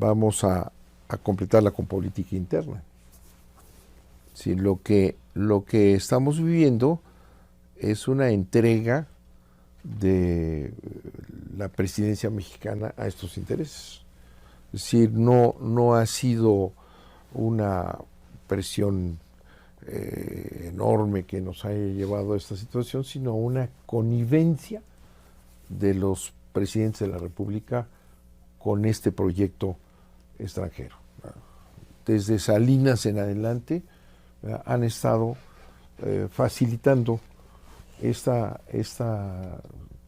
vamos a completarla con política interna. Sí, lo que estamos viviendo es una entrega de la presidencia mexicana a estos intereses. Es decir, no ha sido una presión enorme que nos haya llevado a esta situación, sino una connivencia de los presidentes de la República con este proyecto extranjero. Desde Salinas en adelante han estado facilitando esta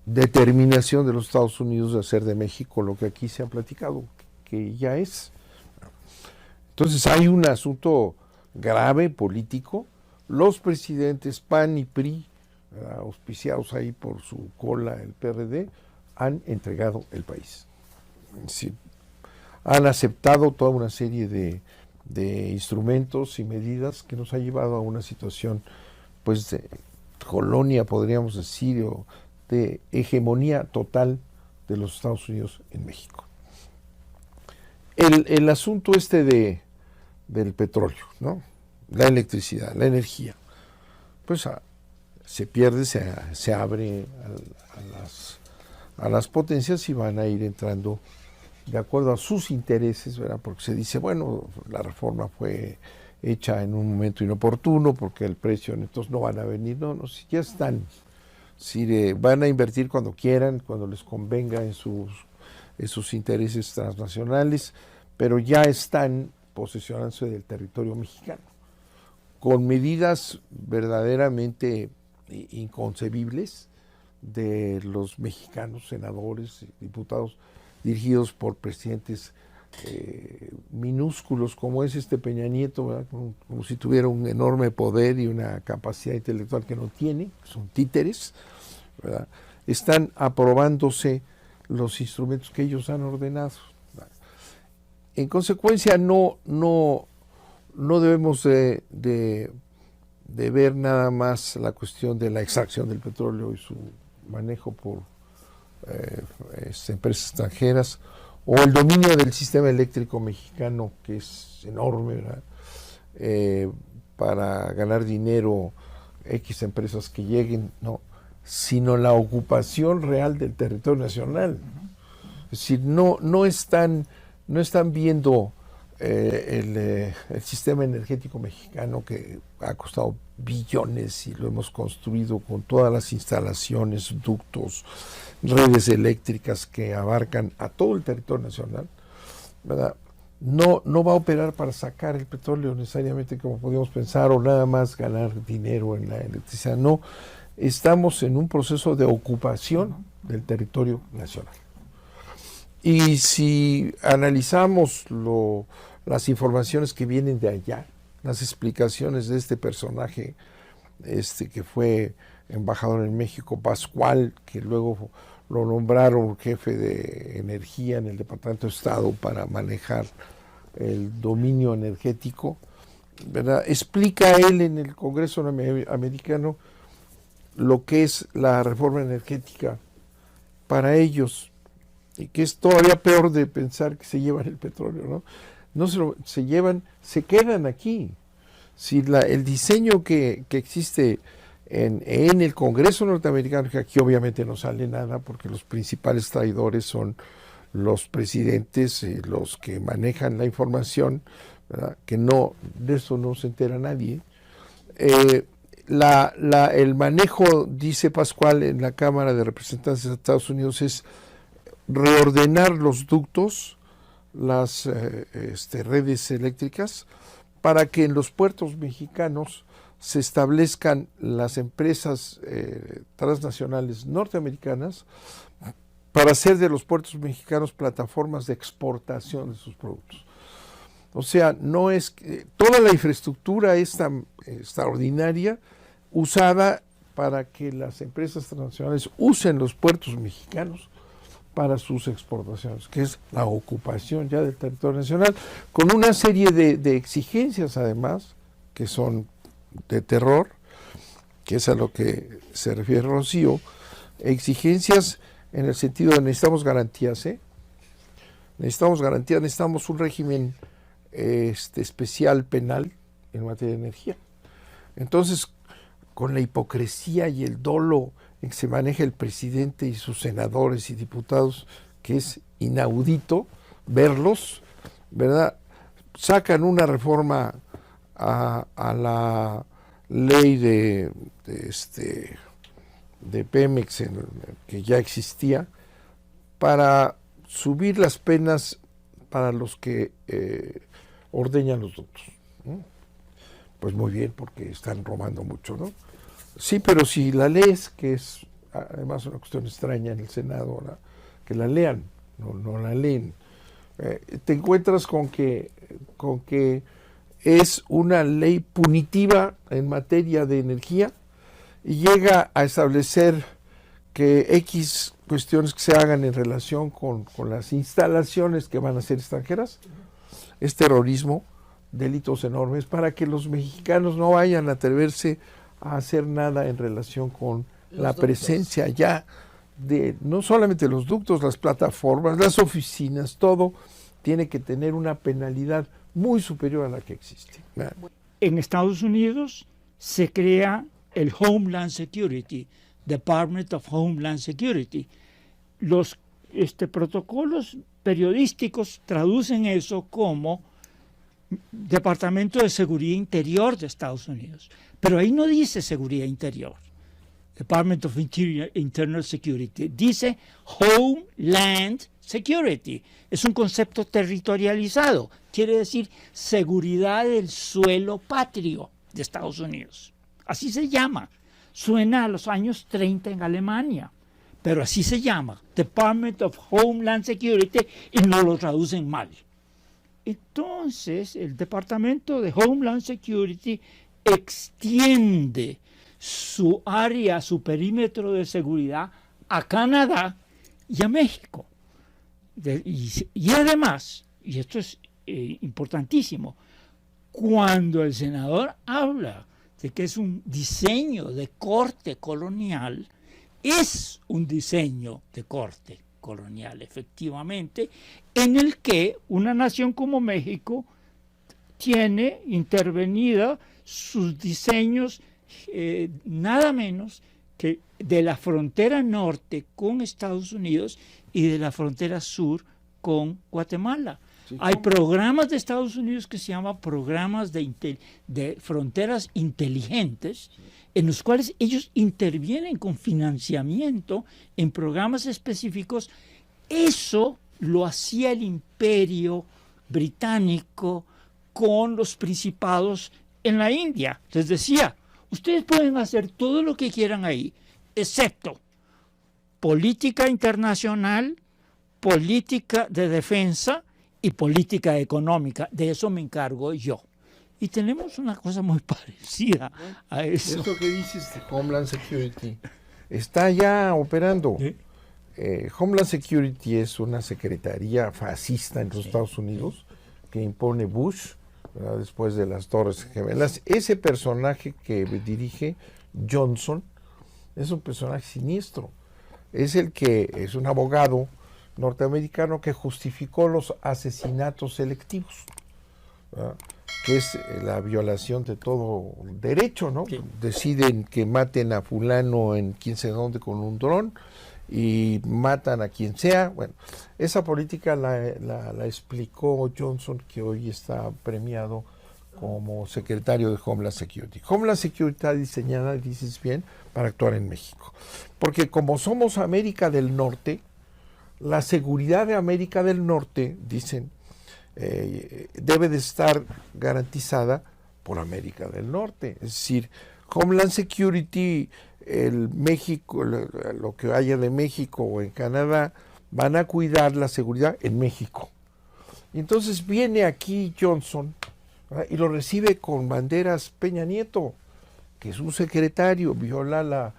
determinación de los Estados Unidos de hacer de México lo que aquí se ha platicado, que ya es. Entonces hay un asunto grave político. Los presidentes PAN y PRI, auspiciados ahí por su cola el PRD, han entregado el país. Sí, han aceptado toda una serie de instrumentos y medidas que nos ha llevado a una situación pues de colonia, podríamos decir, o de hegemonía total de los Estados Unidos en México. El asunto del petróleo, ¿no? La electricidad, la energía, pues se pierde, se abre a las potencias y van a ir entrando de acuerdo a sus intereses, ¿verdad? Porque se dice, bueno, la reforma fue hecha en un momento inoportuno porque el precio, estos no van a venir, no, si ya están, si van a invertir cuando quieran, cuando les convenga en sus intereses transnacionales, pero ya están posesionándose del territorio mexicano, con medidas verdaderamente inconcebibles de los mexicanos, senadores, diputados, dirigidos por presidentes minúsculos como es Peña Nieto, ¿verdad? Como si tuviera un enorme poder y una capacidad intelectual que no tiene, son títeres, ¿verdad? Están aprobándose los instrumentos que ellos han ordenado. En consecuencia, no debemos de ver nada más la cuestión de la extracción del petróleo y su manejo por empresas extranjeras, o el dominio del sistema eléctrico mexicano, que es enorme, ¿verdad? Para ganar dinero, X empresas que lleguen, no, sino la ocupación real del territorio nacional. Es decir, no están viendo el sistema energético mexicano, que ha costado billones y lo hemos construido con todas las instalaciones, ductos, redes eléctricas que abarcan a todo el territorio nacional, ¿verdad? No va a operar para sacar el petróleo necesariamente como podíamos pensar, o nada más ganar dinero en la electricidad. No, estamos en un proceso de ocupación del territorio nacional. Y si analizamos las informaciones que vienen de allá, las explicaciones de este personaje que fue embajador en México, Pascual, que luego lo nombraron jefe de energía en el Departamento de Estado para manejar el dominio energético, ¿verdad? Explica él en el Congreso americano lo que es la reforma energética para ellos, y que es todavía peor de pensar que se llevan el petróleo, ¿no? No se llevan, se quedan aquí. Si el diseño que existe en el Congreso norteamericano, que aquí obviamente no sale nada porque los principales traidores son los presidentes, los que manejan la información, ¿verdad? Que de eso no se entera nadie. El manejo, dice Pascual, en la Cámara de Representantes de Estados Unidos es reordenar los ductos, las redes eléctricas, para que en los puertos mexicanos se establezcan las empresas transnacionales norteamericanas para hacer de los puertos mexicanos plataformas de exportación de sus productos. O sea, no es toda la infraestructura es tan extraordinaria, usada para que las empresas transnacionales usen los puertos mexicanos para sus exportaciones, que es la ocupación ya del territorio nacional, con una serie de exigencias además, que son de terror, que es a lo que se refiere Rocío, exigencias en el sentido de necesitamos garantías, necesitamos garantías, necesitamos un régimen especial penal en materia de energía. Entonces, con la hipocresía y el dolo en que se maneja el presidente y sus senadores y diputados, que es inaudito verlos, ¿verdad? Sacan una reforma a la ley de Pemex que ya existía para subir las penas para los que ordeñan los ductos, ¿no? Pues muy bien, porque están robando mucho, ¿no? Sí, pero si la lees, que es además una cuestión extraña en el Senado, que la lean, no la leen, te encuentras con que es una ley punitiva en materia de energía y llega a establecer que X cuestiones que se hagan en relación con las instalaciones que van a ser extranjeras es terrorismo, delitos enormes, para que los mexicanos no vayan a atreverse a hacer nada en relación con la presencia ya de no solamente los ductos, las plataformas, las oficinas, todo tiene que tener una penalidad muy superior a la que existe. En Estados Unidos se crea el Homeland Security, Department of Homeland Security. Los protocolos periodísticos traducen eso como Departamento de Seguridad Interior de Estados Unidos. Pero ahí no dice Seguridad Interior, Department of Internal Security, dice Homeland Security. Es un concepto territorializado, quiere decir seguridad del suelo patrio de Estados Unidos. Así se llama. Suena a los años 30 en Alemania, pero así se llama, Department of Homeland Security, y no lo traducen mal. Entonces, el Departamento de Homeland Security extiende su área, su perímetro de seguridad a Canadá y a México. Y además, y esto es importantísimo, cuando el senador habla de que es un diseño de corte colonial, es un diseño de corte colonial, efectivamente, en el que una nación como México tiene intervenida sus diseños nada menos que de la frontera norte con Estados Unidos y de la frontera sur con Guatemala. Sí, hay programas de Estados Unidos que se llaman programas de fronteras inteligentes, en los cuales ellos intervienen con financiamiento en programas específicos. Eso lo hacía el Imperio Británico con los principados en la India. Les decía, ustedes pueden hacer todo lo que quieran ahí, excepto política internacional, política de defensa y política económica. De eso me encargo yo. Y tenemos una cosa muy parecida a eso. Eso que dices de Homeland Security está ya operando. ¿Sí? Homeland Security es una secretaría fascista en los Estados Unidos que impone Bush, ¿verdad? Después de las Torres Gemelas. Ese personaje que dirige Johnson es un personaje siniestro. Es el que es un abogado norteamericano que justificó los asesinatos selectivos, ¿verdad? Que es la violación de todo derecho, ¿no? Sí. Deciden que maten a fulano en quién sabe dónde con un dron y matan a quien sea. Bueno, esa política la explicó Johnson, que hoy está premiado como secretario de Homeland Security. Homeland Security está diseñada, dices bien, para actuar en México. Porque como somos América del Norte, la seguridad de América del Norte, dicen, debe de estar garantizada por América del Norte. Es decir, Homeland Security, el México, lo que haya de México o en Canadá, van a cuidar la seguridad en México. Entonces viene aquí Johnson, ¿verdad? Y lo recibe con banderas Peña Nieto, que es un secretario, viola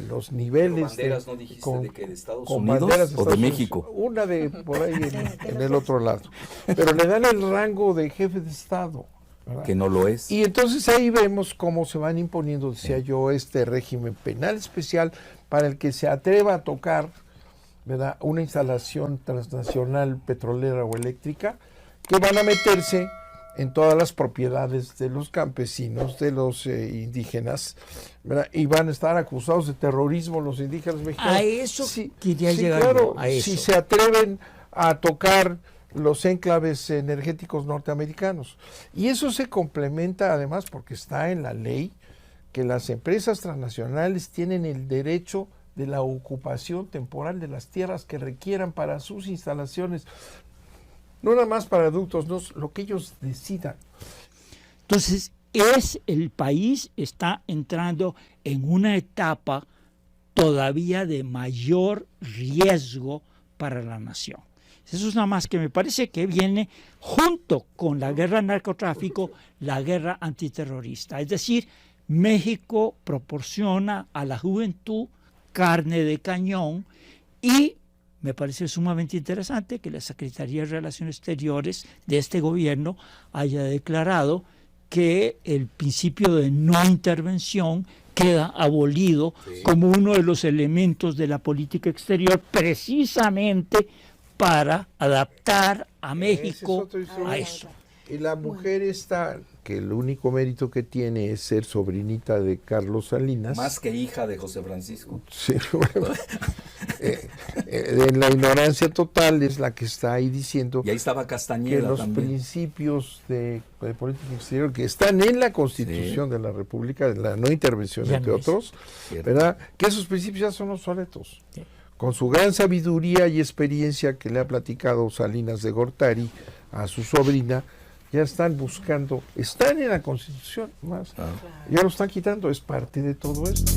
los niveles. ¿Pero banderas no dijiste de que de Estados Unidos o de México? Una de por ahí en el otro lado. Pero le dan el rango de jefe de Estado, ¿verdad? Que no lo es. Y entonces ahí vemos cómo se van imponiendo, decía yo, este régimen penal especial para el que se atreva a tocar ¿verdad?, una instalación transnacional petrolera o eléctrica, que van a meterse en todas las propiedades de los campesinos, de los indígenas, ¿verdad?, y van a estar acusados de terrorismo los indígenas mexicanos. A eso quería llegar, claro, a eso. Si se atreven a tocar los enclaves energéticos norteamericanos. Y eso se complementa además porque está en la ley que las empresas transnacionales tienen el derecho de la ocupación temporal de las tierras que requieran para sus instalaciones, no nada más para adultos, no, lo que ellos decidan. Entonces, el país está entrando en una etapa todavía de mayor riesgo para la nación. Eso es nada más que me parece que viene junto con la guerra al narcotráfico, la guerra antiterrorista. Es decir, México proporciona a la juventud carne de cañón, y me parece sumamente interesante que la Secretaría de Relaciones Exteriores de este gobierno haya declarado que el principio de no intervención queda abolido como uno de los elementos de la política exterior, precisamente para adaptar a México a eso. Y la mujer está, que el único mérito que tiene es ser sobrinita de Carlos Salinas. Más que hija de José Francisco. Sí, bueno, en la ignorancia total es la que está ahí diciendo y ahí estaba Castañeda, que los también. Principios de política exterior que están en la Constitución de la República, de la no intervención, ya entre no otros, ¿verdad?, que esos principios ya son obsoletos. Sí. Con su gran sabiduría y experiencia que le ha platicado Salinas de Gortari a su sobrina, ya están buscando, están en la Constitución, más ya lo están quitando, es parte de todo esto.